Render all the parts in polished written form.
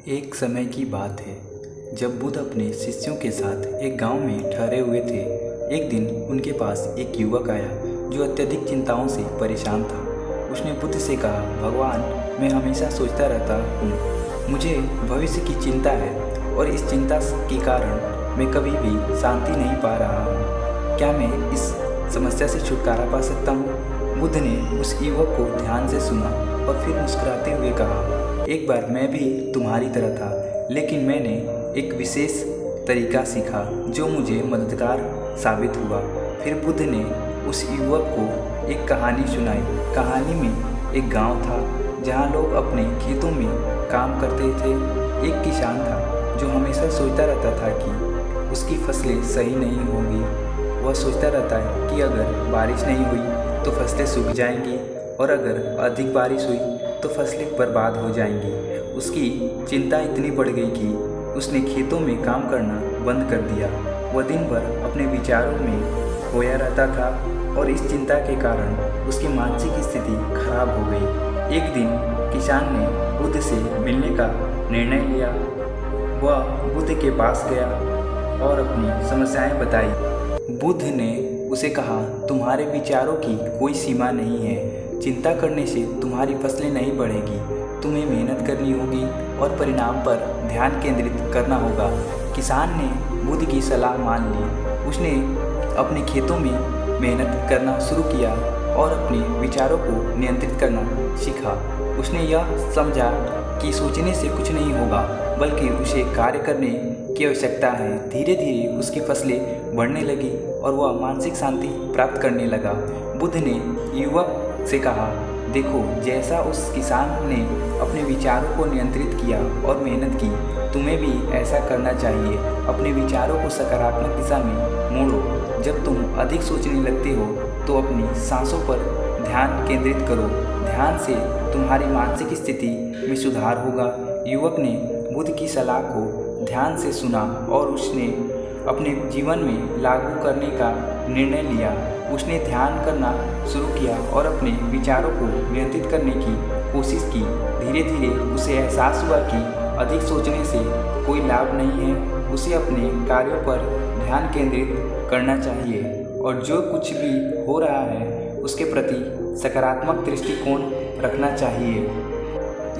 एक समय की बात है जब बुद्ध अपने शिष्यों के साथ एक गांव में ठहरे हुए थे। एक दिन उनके पास एक युवक आया जो अत्यधिक चिंताओं से परेशान था। उसने बुद्ध से कहा, भगवान, मैं हमेशा सोचता रहता हूँ, मुझे भविष्य की चिंता है और इस चिंता के कारण मैं कभी भी शांति नहीं पा रहा हूँ। क्या मैं इस समस्या से छुटकारा पा सकता हूँ? बुद्ध ने उस युवक को ध्यान से सुना और फिर मुस्कुराते हुए कहा, एक बार मैं भी तुम्हारी तरह था, लेकिन मैंने एक विशेष तरीका सीखा जो मुझे मददगार साबित हुआ। फिर बुद्ध ने उस युवक को एक कहानी सुनाई। कहानी में एक गांव था जहां लोग अपने खेतों में काम करते थे। एक किसान था जो हमेशा सोचता रहता था कि उसकी फसलें सही नहीं होंगी। वह सोचता रहता है कि अगर बारिश नहीं हुई तो फसलें सूख जाएंगी और अगर अधिक बारिश हुई तो फसलें बर्बाद हो जाएंगी। उसकी चिंता इतनी बढ़ गई कि उसने खेतों में काम करना बंद कर दिया। वह दिन भर अपने विचारों में खोया रहता था और इस चिंता के कारण उसकी मानसिक स्थिति खराब हो गई। एक दिन किसान ने बुद्ध से मिलने का निर्णय लिया। वह बुद्ध के पास गया और अपनी समस्याएं बताई। बुद्ध ने उसे कहा, तुम्हारे विचारों की कोई सीमा नहीं है। चिंता करने से तुम्हारी फसलें नहीं बढ़ेगी। तुम्हें मेहनत करनी होगी और परिणाम पर ध्यान केंद्रित करना होगा। किसान ने बुद्ध की सलाह मान ली। उसने अपने खेतों में मेहनत करना शुरू किया और अपने विचारों को नियंत्रित करना सीखा। उसने यह समझा कि सोचने से कुछ नहीं होगा, बल्कि उसे कार्य करने की आवश्यकता है। धीरे धीरे उसकी फसलें बढ़ने लगी और वह मानसिक शांति प्राप्त करने लगा। बुद्ध ने युवक से कहा, देखो, जैसा उस किसान ने अपने विचारों को नियंत्रित किया और मेहनत की, तुम्हें भी ऐसा करना चाहिए। अपने विचारों को सकारात्मक दिशा में मोड़ो। जब तुम अधिक सोचने लगते हो तो अपनी सांसों पर ध्यान केंद्रित करो। ध्यान से तुम्हारी मानसिक स्थिति में सुधार होगा। युवक ने बुद्ध की सलाह को ध्यान से सुना और उसने अपने जीवन में लागू करने का निर्णय लिया। उसने ध्यान करना शुरू किया और अपने विचारों को नियंत्रित करने की कोशिश की। धीरे धीरे उसे एहसास हुआ कि अधिक सोचने से कोई लाभ नहीं है। उसे अपने कार्यों पर ध्यान केंद्रित करना चाहिए और जो कुछ भी हो रहा है उसके प्रति सकारात्मक दृष्टिकोण रखना चाहिए।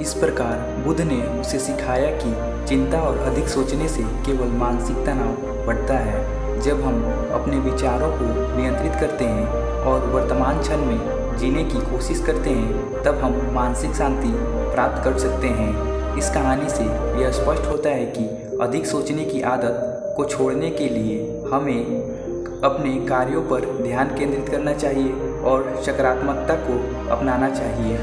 इस प्रकार बुद्ध ने उसे सिखाया कि चिंता और अधिक सोचने से केवल मानसिक तनाव बढ़ता है। जब हम अपने विचारों को नियंत्रित करते हैं और वर्तमान क्षण में जीने की कोशिश करते हैं, तब हम मानसिक शांति प्राप्त कर सकते हैं। इस कहानी से यह स्पष्ट होता है कि अधिक सोचने की आदत को छोड़ने के लिए हमें अपने कार्यों पर ध्यान केंद्रित करना चाहिए और सकारात्मकता को अपनाना चाहिए।